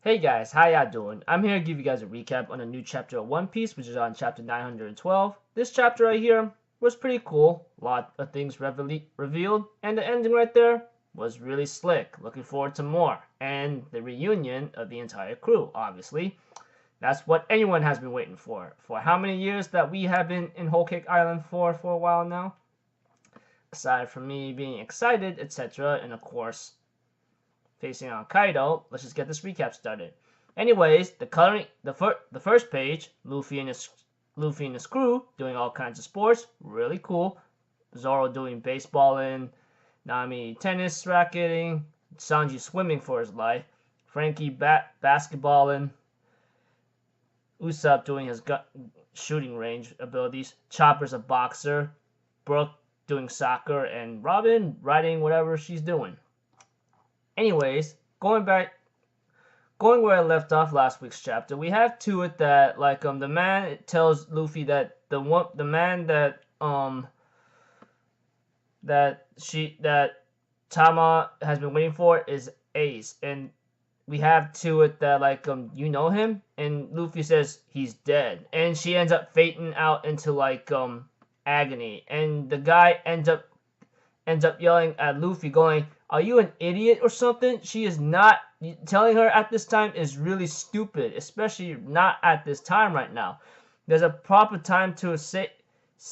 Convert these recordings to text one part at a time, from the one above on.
Hey guys, how y'all doing? I'm here to give you guys a recap on a new chapter of One Piece, which is on chapter 912. This chapter right here was pretty cool. A lot of things revealed, and the ending right there was really slick. Looking forward to more. And the reunion of the entire crew, obviously. That's what anyone has been waiting for. For how many years that we have been in Whole Cake Island for a while now? Aside from me being excited, etc., and of course, facing on Kaido, let's just get this recap started. Anyways, the first page, Luffy and his crew doing all kinds of sports, really cool. Zoro doing baseball, Nami tennis racketing, Sanji swimming for his life, Frankie basketballing, Usopp doing his shooting range abilities, Chopper's a boxer, Brooke doing soccer, and Robin riding whatever she's doing. Anyways, going where I left off last week's chapter, we have to it that the man tells Luffy that the man that Tama has been waiting for is Ace, and we have to it that you know him, and Luffy says he's dead, and she ends up fainting out into agony, and the guy ends up yelling at Luffy, going, "Are you an idiot or something?" She is not. Telling her at this time is really stupid, especially not at this time right now. There's a proper time to say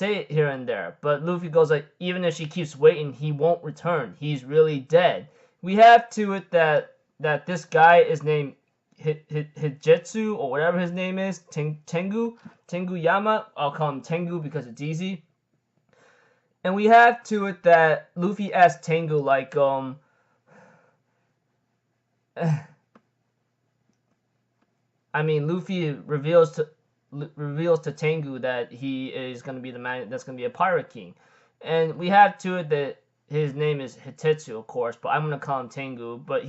it here and there, but Luffy goes even if she keeps waiting, he won't return. He's really dead. We have to it that this guy is named Hijetsu or whatever his name is, Tengu Yama. I'll call him Tengu because it's easy. And we have to it that Luffy asked Tengu Luffy reveals to Tengu that he is going to be the man that's going to be a pirate king. And we have to it that his name is Hitetsu, of course, but I'm going to call him Tengu. But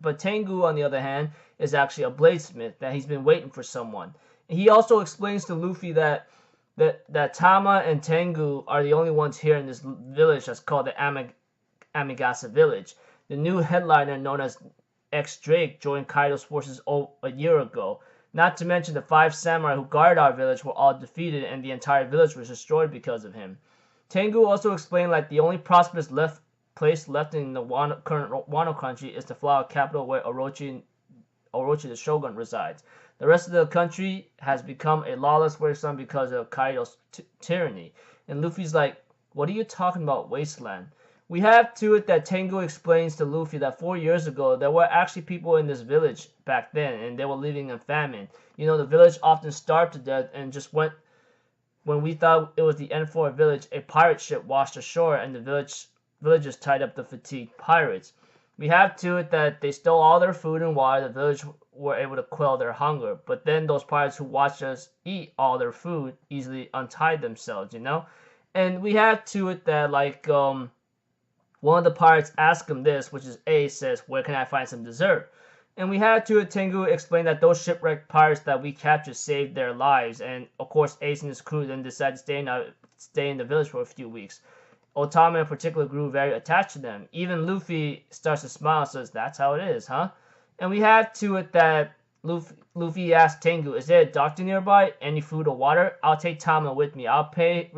but Tengu, on the other hand, is actually a bladesmith, that he's been waiting for someone. And he also explains to Luffy that Tama and Tengu are the only ones here in this village that's called the Amigasa village. The new headliner, known as X-Drake, joined Kaido's forces a year ago. Not to mention the 5 samurai who guarded our village were all defeated, and the entire village was destroyed because of him. Tengu also explained the only prosperous place left in the current Wano country is the flower capital where Orochi the Shogun resides. The rest of the country has become a lawless wasteland because of Kaido's tyranny. And Luffy's like, "What are you talking about, wasteland?" We have to it that Tengu explains to Luffy that 4 years ago, there were actually people in this village back then, and they were living in famine. You know, the village often starved to death, and just when we thought it was the end for a village, a pirate ship washed ashore, and the villagers tied up the fatigued pirates. We have to it that they stole all their food and water. The village were able to quell their hunger, but then those pirates who watched us eat all their food easily untied themselves, you know. And we have to it that one of the pirates asked him this, which is Ace, says, "Where can I find some dessert?" And we had to it Tengu explain that those shipwrecked pirates that we captured saved their lives, and of course Ace and his crew then decided to stay in the village for a few weeks. Otama in particular grew very attached to them. Even Luffy starts to smile and says, "That's how it is, huh?" And we have to it that Luffy asked Tengu, "Is there a doctor nearby? Any food or water? I'll take Tama with me. I'll repay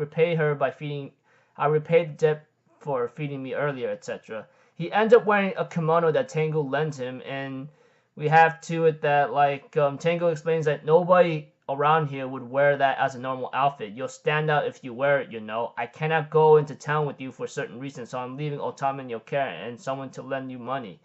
the debt for feeding me earlier, etc." He ends up wearing a kimono that Tengu lends him, and we have to it that Tengu explains that nobody around here would wear that as a normal outfit. You'll stand out if you wear it, you know. I cannot go into town with you for certain reasons, so I'm leaving Otama in your care and someone to lend you money.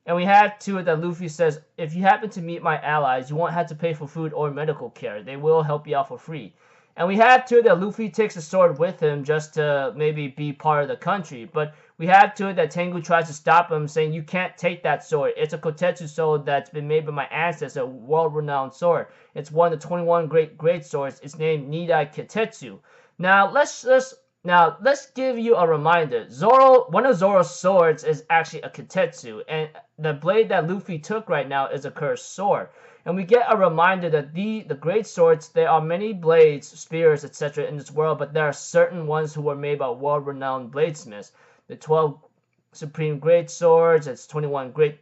And we have to it that Luffy says, "If you happen to meet my allies, you won't have to pay for food or medical care. They will help you out for free." And we have to it that Luffy takes the sword with him just to maybe be part of the country. But we have to it that Tengu tries to stop him, saying, "You can't take that sword. It's a Kotetsu sword that's been made by my ancestor, a world-renowned sword. It's one of the 21 great swords. It's named Nidai Kotetsu." Now let's give you a reminder. One of Zoro's swords is actually a Kotetsu, and the blade that Luffy took right now is a cursed sword. And we get a reminder that the great swords, there are many blades, spears, etc. in this world, but there are certain ones who were made by world-renowned bladesmiths. The 12 supreme great swords, it's 21 great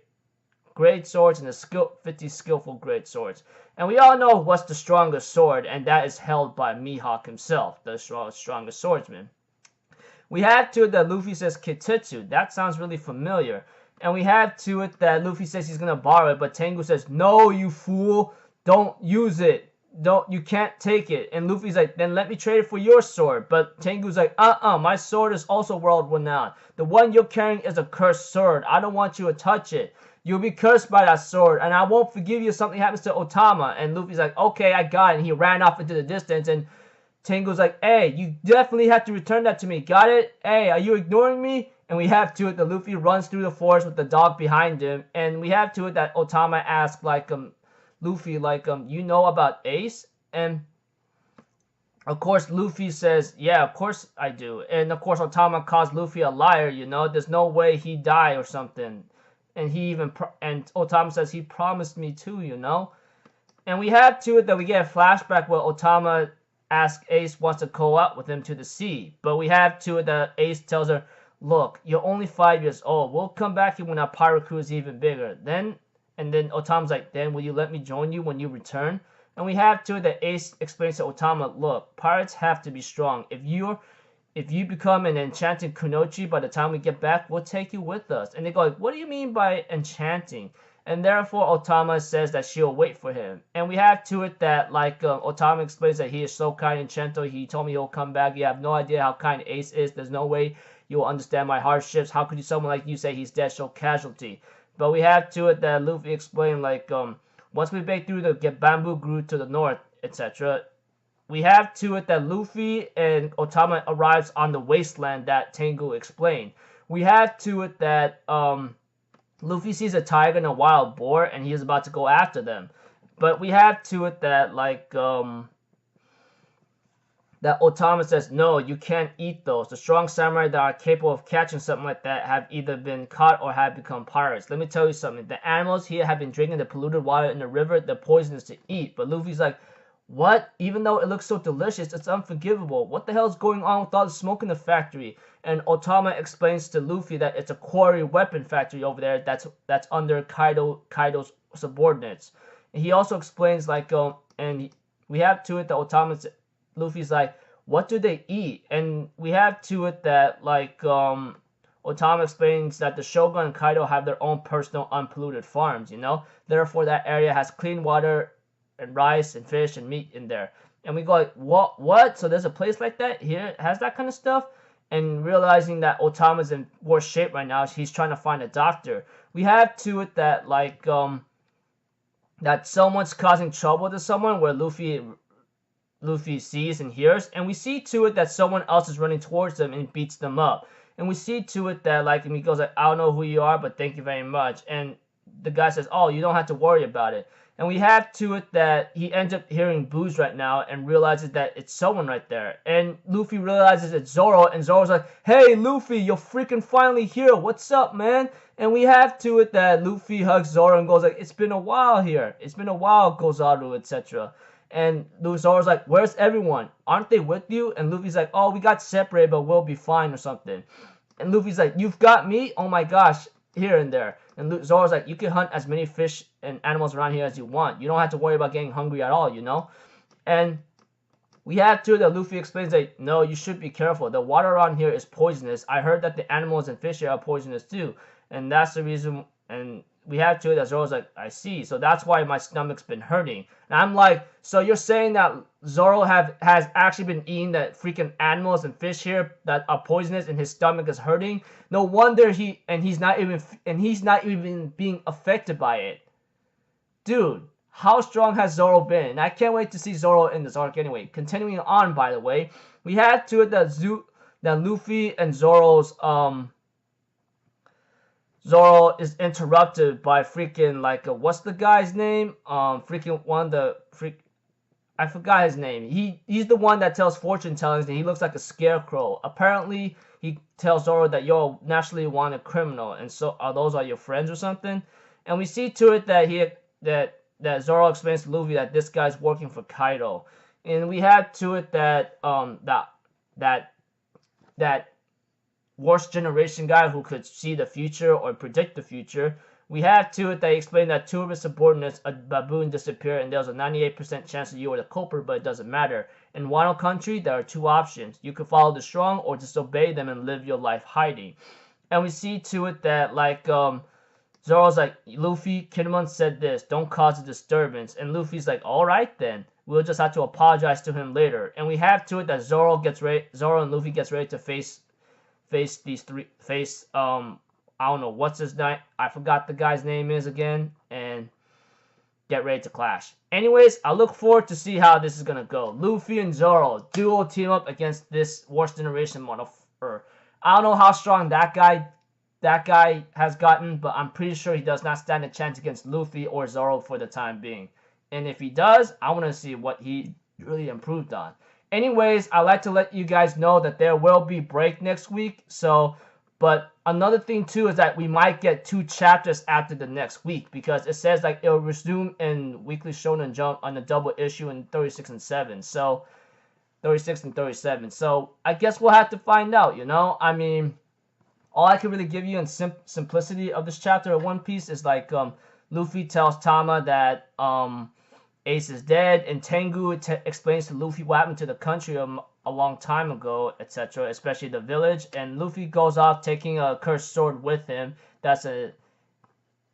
great swords and the 50 skillful great swords. And we all know what's the strongest sword, and that is held by Mihawk himself, the strongest swordsman. We have to it that Luffy says Kitetsu. That sounds really familiar. And we have to it that Luffy says he's gonna borrow it, but Tengu says, "No, you fool! Don't use it. You can't take it." And Luffy's like, "Then let me trade it for your sword." But Tengu's like, my sword is also world renowned. The one you're carrying is a cursed sword. I don't want you to touch it. You'll be cursed by that sword, and I won't forgive you if something happens to Otama." And Luffy's like, "Okay, I got it." And he ran off into the distance, and Tengu's like, "Hey, you definitely have to return that to me. Got it? Hey, are you ignoring me?" And we have to it that Luffy runs through the forest with the dog behind him. And we have to it that Otama asks, Luffy, you know about Ace? And of course, Luffy says, "Yeah, of course I do." And of course, Otama calls Luffy a liar, There's no way he died or something. And and Otama says, "He promised me too, And we have to it that we get a flashback where Otama asks Ace wants to go out with him to the sea. But we have to it that Ace tells her, "Look, you're only 5 years old. We'll come back here when our pirate crew is even bigger. Then Otama's like, "Then will you let me join you when you return?" And we have to it that Ace explains to Otama, "Look, pirates have to be strong. If you become an enchanted kunoichi by the time we get back, we'll take you with us." And they go like, "What do you mean by enchanting?" And therefore Otama says that she'll wait for him. And we have to it that Otama explains that he is so kind and gentle. He told me he'll come back. You have no idea how kind Ace is. There's no way you will understand my hardships. How could someone like you say he's dead, so casualty? But we have to it that Luffy explained once we break through the bamboo grove to the north, etc. We have to it that Luffy and Otama arrives on the wasteland that Tengu explained. We have to it that Luffy sees a tiger and a wild boar, and he is about to go after them. But we have to it that that Otama says, "No, you can't eat those. The strong samurai that are capable of catching something like that have either been caught or have become pirates. Let me tell you something. The animals here have been drinking the polluted water in the river. They're poisonous to eat." But Luffy's like, "What? Even though it looks so delicious, it's unforgivable. What the hell is going on with all the smoke in the factory?" And Otama explains to Luffy that it's a quarry weapon factory over there that's under Kaido's subordinates. And he also explains we have to it that Luffy's like, "What do they eat?" And we have to it that Otama explains that the Shogun and Kaido have their own personal unpolluted farms, Therefore that area has clean water and rice and fish and meat in there. And we go like, what? So there's a place like that here? Has that kind of stuff? And realizing that Otama's in worse shape right now, he's trying to find a doctor. We have to it that that someone's causing trouble to someone where Luffy sees and hears, and we see to it that someone else is running towards them and beats them up. And we see to it that and he goes like, "I don't know who you are, but thank you very much." And the guy says, "Oh, you don't have to worry about it." And we have to it that he ends up hearing boos right now and realizes that it's someone right there. And Luffy realizes it's Zoro, and Zoro's like, "Hey, Luffy, you're freaking finally here. What's up, man?" And we have to it that Luffy hugs Zoro and goes like, "It's been a while here. It's been a while, Gozaru, etc." And Zoro's like, "Where's everyone? Aren't they with you?" And Luffy's like, "Oh, we got separated, but we'll be fine," or something. And Luffy's like, "You've got me? Oh my gosh," here and there. And Zoro's like, "You can hunt as many fish and animals around here as you want. You don't have to worry about getting hungry at all, And we have to that Luffy explains that, "No, you should be careful. The water around here is poisonous. I heard that the animals and fish here are poisonous too. And that's the reason." And we have to that Zoro's like, "I see. So that's why my stomach's been hurting." And I'm like, "So you're saying that Zoro has actually been eating the freaking animals and fish here that are poisonous, and his stomach is hurting? No wonder he's not even being affected by it." Dude, how strong has Zoro been? And I can't wait to see Zoro in this arc anyway. Continuing on, by the way, we had to it that Luffy and Zoro is interrupted by freaking what's the guy's name? I forgot his name. He's the one that tells fortune tellings, and he looks like a scarecrow. Apparently, he tells Zoro that you're a nationally wanted criminal, and so those are your friends or something. And we see to it that Zoro explains to Luffy that this guy's working for Kaido, and we have to it that that worst generation guy who could see the future or predict the future. We have to it that explained that two of his subordinates, a baboon, disappeared, and there was a 98% chance that you were the culprit, but it doesn't matter. In Wano Country, there are two options. You could follow the strong or disobey them and live your life hiding. And we see to it that, like, Zoro's like, Luffy, Kinemon said this, don't cause a disturbance. And Luffy's like, alright then. We'll just have to apologize to him later. And we have to it that Zoro and Luffy gets ready to face I don't know what's his name. I forgot the guy's name is again. And get ready to clash. Anyways, I look forward to see how this is going to go. Luffy and Zoro, duo team up against this Worst Generation motherfucker. I don't know how strong that guy has gotten, but I'm pretty sure he does not stand a chance against Luffy or Zoro for the time being. And if he does, I want to see what he really improved on. Anyways, I'd like to let you guys know that there will be break next week. But another thing too is that we might get 2 chapters after the next week, because it says like it'll resume in Weekly Shonen Jump on the double issue in 36 and 7. So 36 and 37. So I guess we'll have to find out, you know? I mean, all I can really give you in simplicity of this chapter of One Piece is like Luffy tells Tama that Ace is dead, and Tengu explains to Luffy what happened to the country a long time ago, etc., especially the village, and Luffy goes off taking a cursed sword with him. That's a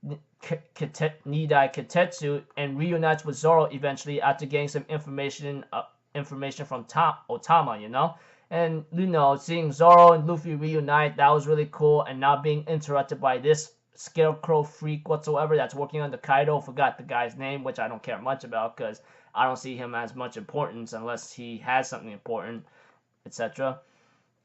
Nidai Kitetsu, and reunites with Zoro eventually after getting some information from Otama, you know? And, you know, seeing Zoro and Luffy reunite, that was really cool, and not being interrupted by this scarecrow freak whatsoever that's working on the Kaido. Forgot the guy's name, which I don't care much about because I don't see him as much importance unless he has something important, etc.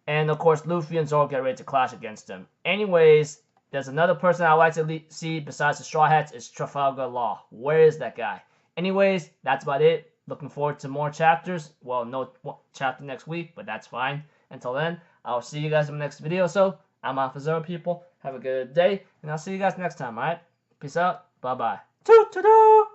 And of course, Luffy and Zoro get ready to clash against him. Anyways, there's another person I like to see besides the Straw Hats. It's Trafalgar Law. Where is that guy? Anyways, that's about it. Looking forward to more chapters. Well, no chapter next week, but that's fine. Until then, I'll see you guys in the next video. So, I'm out for Zero, people. Have a good day, and I'll see you guys next time, alright? Peace out. Bye-bye. Toot-toot-toot!